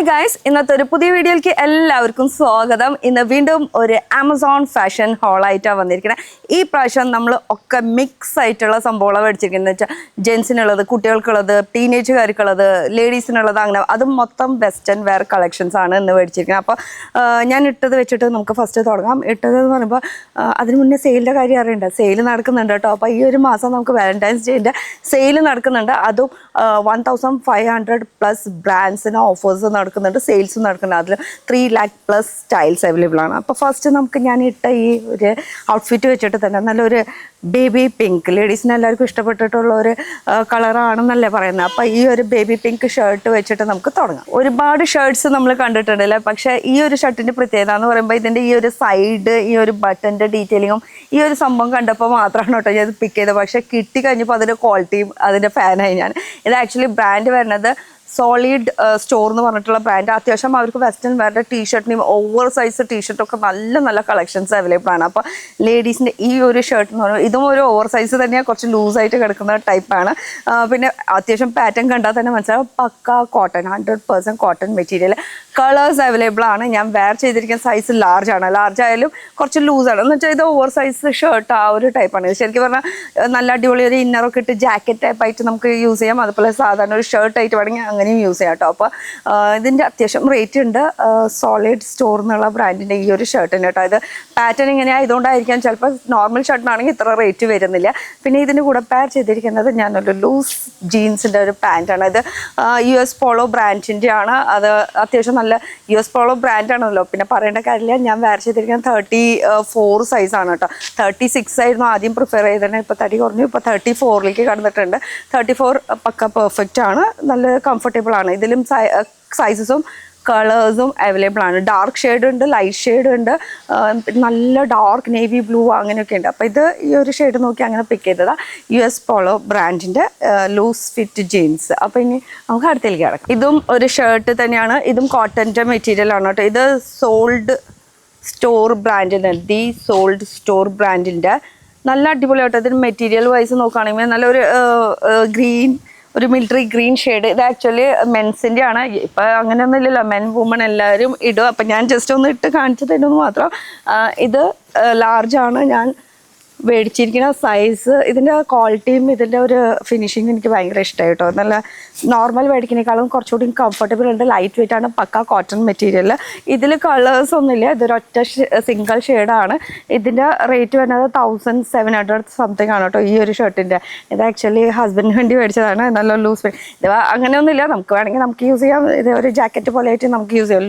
Guys, ഇന്നത്തെ ഒരു പുതിയ വീഡിയോയിലേക്ക് എല്ലാവർക്കും സ്വാഗതം. ഇന്ന് വീണ്ടും ഒരു ആമസോൺ ഫാഷൻ ഹോളായിട്ടാണ് വന്നിരിക്കുന്നത്. ഈ പ്രാവശ്യം നമ്മൾ ഒക്കെ മിക്സ് ആയിട്ടുള്ള സംഭവങ്ങളാണ് മേടിച്ചിരിക്കുന്നത്. വെച്ചാൽ ജെൻസിനുള്ളത്, കുട്ടികൾക്കുള്ളത്, ടീനേജുകാർക്കുള്ളത്, ലേഡീസിനുള്ളത്, അങ്ങനെ അതും മൊത്തം വെസ്റ്റേൺ വെയർ കളക്ഷൻസ് ആണ് ഇന്ന് മേടിച്ചിരിക്കുന്നത്. അപ്പോൾ ഞാൻ ഇട്ടത് വെച്ചിട്ട് നമുക്ക് ഫസ്റ്റ് തുടങ്ങാം. ഇട്ടത് എന്ന് പറയുമ്പോൾ അതിന് മുന്നേ സെയിലിൻ്റെ കാര്യം അറിയണ്ട. സെയിൽ നടക്കുന്നുണ്ട് കേട്ടോ. അപ്പോൾ ഈ ഒരു മാസം നമുക്ക് വാലന്റൈൻസ് ഡേൻ്റെ സെയിൽ നടക്കുന്നുണ്ട്. അതും 1500+ ബ്രാൻഡ്സിന് ഓഫേഴ്സ് നടക്കുന്നുണ്ട്, സെയിൽസ് നടക്കുന്നുണ്ട്. അതിൽ 3 lakh+ സ്റ്റൈൽസ് അവൈലബിൾ ആണ്. അപ്പോൾ ഫസ്റ്റ് നമുക്ക് ഞാൻ ഇട്ട ഈ ഒരു ഔട്ട്ഫിറ്റ് വെച്ചിട്ട് തന്നെ നല്ലൊരു ബേബി പിങ്ക്, ലേഡീസിന് എല്ലാവർക്കും ഇഷ്ടപ്പെട്ടിട്ടുള്ള ഒരു കളറാണെന്നല്ലേ പറയുന്നത്. അപ്പോൾ ഈ ഒരു ബേബി പിങ്ക് ഷർട്ട് വെച്ചിട്ട് നമുക്ക് തുടങ്ങാം. ഒരുപാട് ഷർട്ട്സ് നമ്മൾ കണ്ടിട്ടുണ്ടല്ലേ, പക്ഷേ ഈ ഒരു ഷർട്ടിൻ്റെ പ്രത്യേകത എന്ന് പറയുമ്പോൾ ഇതിൻ്റെ ഈ ഒരു സൈഡ്, ഈ ഒരു ബട്ടൻ്റെ ഡീറ്റെയിലിങ്ങും ഈ ഒരു സംഭവം കണ്ടപ്പോൾ മാത്രമാണ് കേട്ടോ ഞാൻ ഇത് പിക്ക് ചെയ്തത്. പക്ഷേ കിട്ടി കഴിഞ്ഞപ്പോൾ അതിൻ്റെ ക്വാളിറ്റിയും അതിൻ്റെ ഫാനായി ഞാൻ. ഇത് ആക്ച്വലി ബ്രാൻഡ് വരുന്നത് സോളിഡ് സ്റ്റോർ എന്ന് പറഞ്ഞിട്ടുള്ള ബ്രാൻഡ്. അത്യാവശ്യം അവർക്ക് വെസ്റ്റേൺ വെയറിൻ്റെ ടീഷർട്ടിനും ഓവർ സൈസ് ടീഷർട്ടൊക്കെ നല്ല നല്ല കളക്ഷൻസ് അവൈലബിൾ ആണ്. അപ്പോൾ ലേഡീസിൻ്റെ ഈ ഒരു ഷർട്ട് എന്ന് പറയുമ്പോൾ ഇതും ഒരു ഓവർ സൈസ് തന്നെയാണ്, കുറച്ച് ലൂസായിട്ട് കിടക്കുന്ന ടൈപ്പാണ്. പിന്നെ അത്യാവശ്യം പാറ്റേൺ കണ്ടാൽ തന്നെ മനസ്സിലാവും പക്ക cotton, 100% cotton material. Colours available ആണ്. ഞാൻ വെയർ ചെയ്തിരിക്കുന്ന സൈസ് ലാർജ് ആണ്. ലാർജ് ആയാലും കുറച്ച് ലൂസാണ് എന്ന് വെച്ചാൽ ഇത് ഓവർ സൈസ് ഷർട്ട് ആ ഒരു ടൈപ്പാണ്. ഇത് ശരിക്കും പറഞ്ഞാൽ നല്ല അടിപൊളി ഒരു ഇന്നറൊക്കെ ഇട്ട് ജാക്കറ്റ് ടൈപ്പായിട്ട് നമുക്ക് യൂസ് ചെയ്യാം. അതുപോലെ സാധാരണ ഒരു ഷർട്ടായിട്ട് വേണമെങ്കിൽ അങ്ങനെയും യൂസ് ചെയ്യാം കേട്ടോ. അപ്പോൾ ഇതിൻ്റെ അത്യാവശ്യം റേറ്റ് ഉണ്ട്. സോളിഡ് സ്റ്റോർ എന്നുള്ള ബ്രാൻഡിൻ്റെ ഈ ഒരു ഷർട്ടിന് കേട്ടോ. ഇത് പാറ്റേൺ ഇങ്ങനെ ആയതുകൊണ്ടായിരിക്കാം ചിലപ്പോൾ നോർമൽ ഷർട്ടിനാണെങ്കിൽ ഇത്ര റേറ്റ് വരുന്നില്ല. പിന്നെ ഇതിൻ്റെ കൂടെ പെയർ ചെയ്തിരിക്കുന്നത് ഞാനൊരു ലൂസ് ജീൻസിൻ്റെ ഒരു പാൻറ്റാണ്. ഇത് US പോളോ ബ്രാൻഡിൻ്റെ ആണ്. അത് അത്യാവശ്യം നല്ല US പോളോ ബ്രാൻഡാണല്ലോ, പിന്നെ പറയേണ്ട കാര്യമില്ല. ഞാൻ വെയർ ചെയ്തിരിക്കുന്നത് 34 സൈസാണ് കേട്ടോ. 36 ആയിരുന്നു ആദ്യം പ്രിഫർ ചെയ്തിരുന്നത്. ഇപ്പോൾ തടി കുറഞ്ഞു, ഇപ്പോൾ 34ലേക്ക് കടന്നിട്ടുണ്ട്. 34 പക്ക പെർഫെക്റ്റ് ആണ്, നല്ല കംഫർട്ടബിൾ ആണ്. ഇതിലും സൈസസും കളേഴ്സും അവൈലബിൾ ആണ്. ഡാർക്ക് ഷെയ്ഡ് ഉണ്ട്, ലൈറ്റ് ഷെയ്ഡ് ഉണ്ട്, നല്ല ഡാർക്ക് നേവി ബ്ലൂ അങ്ങനെയൊക്കെ ഉണ്ട്. അപ്പോൾ ഇത് ഈ ഒരു ഷെയ്ഡ് നോക്കി അങ്ങനെ പിക്ക് ചെയ്തതാണ്. US പോളോ ബ്രാൻഡിൻ്റെ ലൂസ് ഫിറ്റ് ജീൻസ്. അപ്പോൾ ഇനി നമുക്ക് അടുത്തേക്ക് കിടക്കാം. ഇതും ഒരു ഷർട്ട് തന്നെയാണ്. ഇതും കോട്ടൻ്റെ മെറ്റീരിയൽ ആണ് കേട്ടോ. ഇത് സോൾഡ് സ്റ്റോർ ബ്രാൻഡിൻ്റെ, ദി സോൾഡ് സ്റ്റോർ ബ്രാൻഡിൻ്റെ നല്ല അടിപൊളിയായിട്ട്. ഇതിന് മെറ്റീരിയൽ വൈസ് നോക്കുകയാണെങ്കിൽ നല്ലൊരു ഗ്രീൻ, ഒരു മിലിറ്ററി ഗ്രീൻ ഷെയ്ഡ്. ഇത് ആക്ച്വലി മെൻസിൻ്റെ ആണ്. ഇപ്പം അങ്ങനെയൊന്നും ഇല്ലല്ലോ, മെൻ വുമൺ എല്ലാവരും ഇടും. അപ്പം ഞാൻ ജസ്റ്റ് ഒന്ന് ഇട്ട് കാണിച്ചു തരുമെന്ന് മാത്രം. ഇത് ലാർജാണ് ഞാൻ മേടിച്ചിരിക്കുന്ന സൈസ്. ഇതിൻ്റെ ക്വാളിറ്റിയും ഇതിൻ്റെ ഒരു ഫിനിഷിങ് എനിക്ക് ഭയങ്കര ഇഷ്ടമായി കേട്ടോ. നല്ല നോർമൽ മേടിക്കുന്നതിനേക്കാളും കുറച്ചുകൂടി കംഫർട്ടബിൾ ഉണ്ട്. ലൈറ്റ് വെയിറ്റ് ആണ്, പക്ക കോട്ടൺ മെറ്റീരിയൽ. ഇതിൽ കളേഴ്സ് ഒന്നുമില്ല, ഇതൊരൊറ്റ സിംഗിൾ ഷെയ്ഡാണ്. ഇതിൻ്റെ റേറ്റ് വരുന്നത് 1700 സംതിങ് ആണ് കേട്ടോ ഈ ഒരു ഷർട്ടിൻ്റെ. ഇത് ആക്ച്വലി ഹസ്ബൻഡിന് വേണ്ടി മേടിച്ചതാണ്. നല്ല ലൂസ് ഫിറ്റ്. ഇത് അങ്ങനെയൊന്നുമില്ല, നമുക്ക് വേണമെങ്കിൽ നമുക്ക് യൂസ് ചെയ്യാം. ഇത് ഒരു ജാക്കറ്റ് പോലെ ആയിട്ട് നമുക്ക് യൂസ് ചെയ്യാം,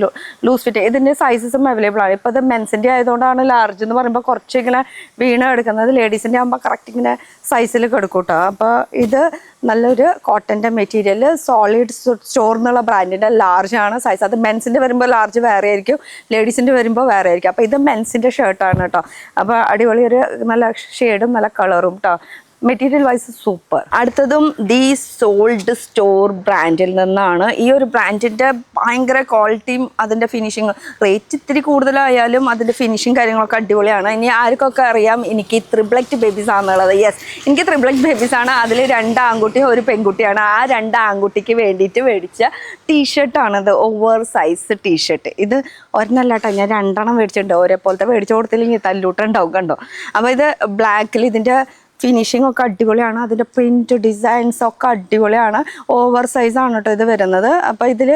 ലൂസ് ഫിറ്റ്. ഇതിൻ്റെ സൈസസും അവൈലബിൾ ആണ്. ഇപ്പോൾ ഇത് മെൻസിൻ്റെ ആയതുകൊണ്ടാണ് ലാർജ് എന്ന് പറയുമ്പോൾ കുറച്ച് ഇങ്ങനെ വീണ് എടുക്കുന്നത്. ലേഡീസിൻ്റെ ആകുമ്പോൾ കറക്റ്റ് ഇങ്ങനെ സൈസിൽ കിടക്കും കേട്ടോ. അപ്പോൾ ഇത് നല്ലൊരു കോട്ടൻ്റെ മെറ്റീരിയൽ, സോളിഡ് സ്റ്റോർ എന്നുള്ള ബ്രാൻഡിൻ്റെ ലാർജ് ആണ് സൈസ്. അത് മെൻസിൻ്റെ വരുമ്പോൾ ലാർജ് വേറെ ആയിരിക്കും, ലേഡീസിൻ്റെ വരുമ്പോൾ വേറെ ആയിരിക്കും. അപ്പോൾ ഇത് മെൻസിൻ്റെ ഷർട്ടാണ് കേട്ടോ. അപ്പോൾ അടിപൊളി ഒരു നല്ല ഷെയ്ഡും നല്ല കളറും കേട്ടോ. Material vice super. അടുത്തതും ദി സോൾഡ് സ്റ്റോർ ബ്രാൻഡിൽ നിന്നാണ്. ഈ ഒരു ബ്രാൻഡിൻ്റെ ഭയങ്കര ക്വാളിറ്റിയും അതിൻ്റെ ഫിനിഷിങ്, റേറ്റ് ഇത്തിരി കൂടുതലായാലും അതിൻ്റെ ഫിനിഷിങ് കാര്യങ്ങളൊക്കെ അടിപൊളിയാണ്. ഇനി ആർക്കൊക്കെ അറിയാം എനിക്ക് ത്രിബ്ലക്റ്റ് ബേബീസ് ആണെന്നുള്ളത്. യെസ്, എനിക്ക് ത്രിബ്ലക്റ്റ് ബേബീസ് ആണ്. അതിൽ 2 ആൺകുട്ടിയും 1 പെൺകുട്ടിയാണ്. ആ 2 ആൺകുട്ടിക്ക് വേണ്ടിയിട്ട് മേടിച്ച ടീഷർട്ടാണിത്, ഓവർ സൈസ് ടീഷർട്ട്. ഇത് ഒരെണ്ണല്ല കേട്ടോ, ഞാൻ 2 മേടിച്ചിട്ടുണ്ട്. ഒരേപോലത്തെ മേടിച്ചു കൊടുത്തില്ലെങ്കിൽ തല്ലൂട്ടുണ്ടാവും കണ്ടോ. അപ്പോൾ ഇത് ബ്ലാക്കിൽ ഇതിൻ്റെ ഫിനിഷിംഗ് ഒക്കെ അടിപൊളിയാണ്. അതിൻ്റെ പ്രിൻറ്റ് ഡിസൈൻസ് ഒക്കെ അടിപൊളിയാണ്. ഓവർ സൈസാണ് കേട്ടോ ഇത് വരുന്നത്. അപ്പോൾ ഇതിൽ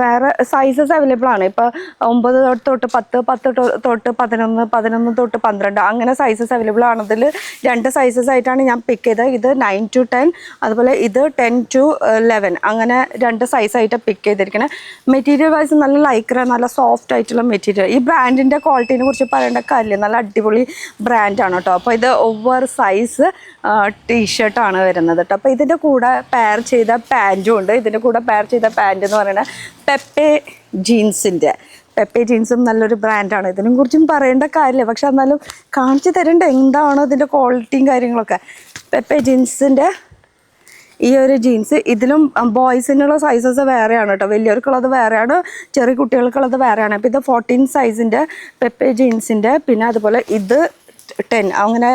വേറെ സൈസസ് അവൈലബിൾ ആണ്. ഇപ്പോൾ 9 തൊട്ട് 10, 10 തൊട്ട് 11, 11 തൊട്ട് 12 അങ്ങനെ സൈസസ് അവൈലബിൾ ആണ്. ഇതിൽ 2 സൈസസ് ആയിട്ടാണ് ഞാൻ പിക്ക് ചെയ്തത്. ഇത് 9 to 10, അതുപോലെ ഇത് 10 to 11 അങ്ങനെ 2 സൈസായിട്ട് പിക്ക് ചെയ്തിരിക്കുന്നത്. മെറ്റീരിയൽ വൈസ് നല്ല ലൈക്ര, നല്ല സോഫ്റ്റ് ആയിട്ടുള്ള മെറ്റീരിയൽ. ഈ ബ്രാൻഡിൻ്റെ ക്വാളിറ്റിനെ കുറിച്ച് പറയേണ്ട കാര്യമില്ല, നല്ല അടിപൊളി ബ്രാൻഡാണ് കേട്ടോ. അപ്പോൾ ഇത് ഓവർ സൈസ് ടീഷർട്ടാണ് വരുന്നത് കേട്ടോ. അപ്പോൾ ഇതിൻ്റെ കൂടെ പെയർ ചെയ്ത പാൻറ്റും ഉണ്ട്. ഇതിൻ്റെ കൂടെ പെയർ ചെയ്ത പാൻറ്റ് എന്ന് പറയുന്നത് പെപ്പെ ജീൻസിൻ്റെ. പെപ്പെ ജീൻസും നല്ലൊരു ബ്രാൻഡാണ്. ഇതിനെ കുറിച്ചും പറയേണ്ട കാര്യമില്ല, പക്ഷെ എന്നാലും കാണിച്ചു തരേണ്ട എന്താണ് ഇതിൻ്റെ ക്വാളിറ്റിയും കാര്യങ്ങളൊക്കെ. പെപ്പെ ജീൻസിൻ്റെ ഈ ഒരു ജീൻസ്, ഇതിലും ബോയ്സിനുള്ള സൈസസ് വേറെയാണ് കേട്ടോ. വലിയവർക്കുള്ളത് വേറെയാണ്, ചെറിയ കുട്ടികൾക്കുള്ളത് വേറെയാണ്. അപ്പോൾ ഇത് 14 സൈസിൻ്റെ പെപ്പെ ജീൻസിൻ്റെ, പിന്നെ അതുപോലെ ഇത് 10 അങ്ങനെ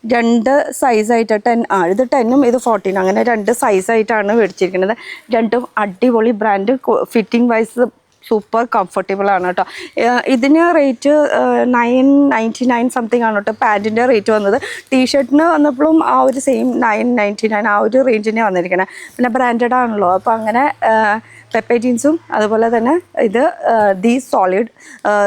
രണ്ട് സൈസായിട്ട് 10 ഇത് 10ഉം ഇത് 14 അങ്ങനെ രണ്ട് സൈസായിട്ടാണ് മേടിച്ചിരിക്കുന്നത്. രണ്ടും അടിപൊളി brand, fitting wise super comfortable ആണ് കേട്ടോ. ഇതിന് റേറ്റ് 999 സംതിങ് ആണ് കേട്ടോ പാൻറ്റിൻ്റെ റേറ്റ് വന്നത്. ടീഷർട്ടിന് വന്നപ്പോഴും ആ ഒരു സെയിം 999 ആ ഒരു റേഞ്ചിനെ വന്നിരിക്കണേ. പിന്നെ ബ്രാൻഡഡ് ആണല്ലോ, അപ്പോൾ അങ്ങനെ പെപ്പെ ജീൻസും അതുപോലെ തന്നെ ഇത് ദി സോളിഡ്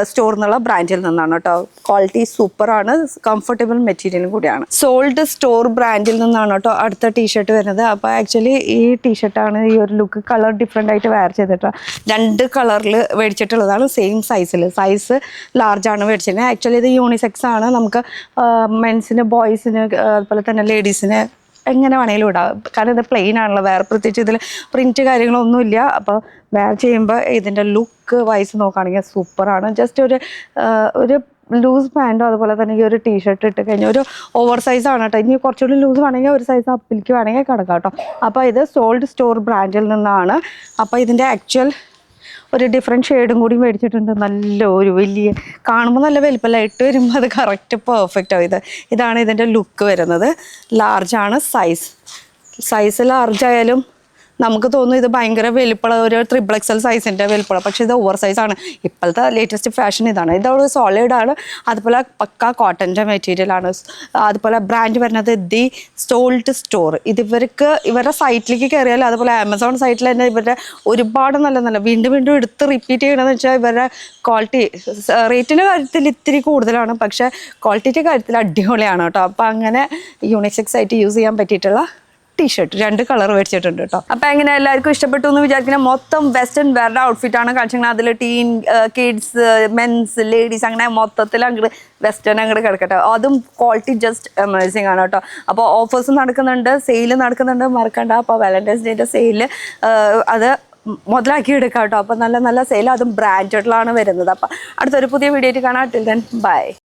സ്റ്റോർ എന്നുള്ള ബ്രാൻഡിൽ നിന്നാണ് കേട്ടോ. ക്വാളിറ്റി സൂപ്പറാണ്, കംഫർട്ടബിൾ മെറ്റീരിയലും കൂടിയാണ്. സോൾഡ് സ്റ്റോർ ബ്രാൻഡിൽ നിന്നാണ് കേട്ടോ അടുത്ത ടീഷർട്ട് വരുന്നത്. അപ്പോൾ ആക്ച്വലി ഈ ടീഷർട്ടാണ് ഈ ഒരു ലുക്ക് കളർ ഡിഫറെൻ്റ് ആയിട്ട് വെയർ ചെയ്തിട്ട് രണ്ട് കളറിൽ മേടിച്ചിട്ടുള്ളതാണ്. സെയിം സൈസിൽ, സൈസ് ലാർജാണ് മേടിച്ചിരുന്നത്. ആക്ച്വലി ഇത് യൂണിസെക്സ് ആണ്. നമുക്ക് മെൻസിന്, ബോയ്സിന്, അതുപോലെ തന്നെ ലേഡീസിന് എങ്ങനെ വേണമെങ്കിലും ഇടാം. കാരണം ഇത് പ്ലെയിൻ ആണല്ലോ, വേറെ പ്രത്യേകിച്ച് ഇതിൽ പ്രിൻറ്റ് കാര്യങ്ങളൊന്നുമില്ല. അപ്പോൾ വെയർ ചെയ്യുമ്പോൾ ഇതിൻ്റെ ലുക്ക് വൈസ് നോക്കുകയാണെങ്കിൽ സൂപ്പറാണ്. ജസ്റ്റ് ഒരു ലൂസ് പാൻറ്റോ അതുപോലെ തന്നെ ഈ ഒരു ടീഷർട്ട് ഇട്ട് കഴിഞ്ഞാൽ ഒരു ഓവർ സൈസ് ആണ് കേട്ടോ. ഇനി കുറച്ചുകൂടി ലൂസ് വേണമെങ്കിൽ ഒരു സൈസ് അപ്പിലേക്ക് വേണമെങ്കിൽ കിടക്കാം കേട്ടോ. അപ്പോൾ ഇത് സോൾഡ് സ്റ്റോർ ബ്രാൻഡിൽ നിന്നാണ്. അപ്പോൾ ഇതിൻ്റെ ആക്ച്വൽ ഒരു ഡിഫറെൻറ്റ് ഷെയ്ഡും കൂടി മേടിച്ചിട്ടുണ്ട്. നല്ലൊരു വലിയ, കാണുമ്പോൾ നല്ല വലിപ്പമല്ല, ഇട്ട് വരുമ്പോൾ അത് കറക്റ്റ് പെർഫെക്റ്റ് ആവും. ഇതാണ് ഇതിൻ്റെ ലുക്ക് വരുന്നത്. ലാർജാണ് സൈസ് ലാർജായാലും നമുക്ക് തോന്നും ഇത് ഭയങ്കര വലിപ്പമുള്ള ഒരു XXL സൈസിൻ്റെ വലിപ്പമുള്ള, പക്ഷേ ഇത് ഓവർ സൈസാണ്. ഇപ്പോഴത്തെ ലേറ്റസ്റ്റ് ഫാഷൻ ഇതാണ്. ഇതവിടെ സോളിഡാണ്, അതുപോലെ പക്ക കോട്ടൻ്റെ മെറ്റീരിയലാണ്. അതുപോലെ ബ്രാൻഡ് വരുന്നത് ദി സോൾഡ് സ്റ്റോർ. ഇവരുടെ സൈറ്റിലേക്ക് കയറിയാൽ, അതുപോലെ ആമസോൺ സൈറ്റിൽ തന്നെ ഇവരുടെ ഒരുപാട് നല്ല വീണ്ടും എടുത്ത് റിപ്പീറ്റ് ചെയ്യണമെന്ന് വെച്ചാൽ ഇവരുടെ ക്വാളിറ്റി റേറ്റിൻ്റെ കാര്യത്തിൽ ഇത്തിരി കൂടുതലാണ്, പക്ഷേ ക്വാളിറ്റിയുടെ കാര്യത്തിൽ അടിപൊളിയാണ് കേട്ടോ. അപ്പോൾ അങ്ങനെ യൂണിസെക്സ് ആയിട്ട് യൂസ് ചെയ്യാൻ പറ്റിയിട്ടുള്ള ടീഷർട്ട് രണ്ട് കളർ മേടിച്ചിട്ടുണ്ട് കേട്ടോ. അപ്പോൾ എങ്ങനെ എല്ലാവർക്കും ഇഷ്ടപ്പെട്ടു എന്ന് വിചാരിക്കുന്നത്. മൊത്തം വെസ്റ്റേൺ വെയറുടെ ഔട്ട്ഫിറ്റാണ് കാണിച്ചത്. അതിൽ ടീൻ, കിഡ്സ്, മെൻസ്, ലേഡീസ്, അങ്ങനെ മൊത്തത്തിൽ അങ്ങോട്ട് വെസ്റ്റേൺ അങ്ങോട്ട് കിടക്കട്ടെ. അതും ക്വാളിറ്റി ജസ്റ്റ് അമേസിങ് ആണ് കേട്ടോ. അപ്പോൾ ഓഫേഴ്സ് നടക്കുന്നുണ്ട്, സെയിൽ നടക്കുന്നുണ്ട്, മറക്കണ്ട. അപ്പോൾ വാലന്റൈൻസ് ഡേയുടെ സെയിൽ അത് മുതലാക്കി എടുക്കാം കേട്ടോ. അപ്പോൾ നല്ല സെയിൽ, അതും ബ്രാൻഡഡിലാണ് വരുന്നത്. അപ്പോൾ അടുത്തൊരു പുതിയ വീഡിയോ ആയിട്ട് കാണാം. Till then bye.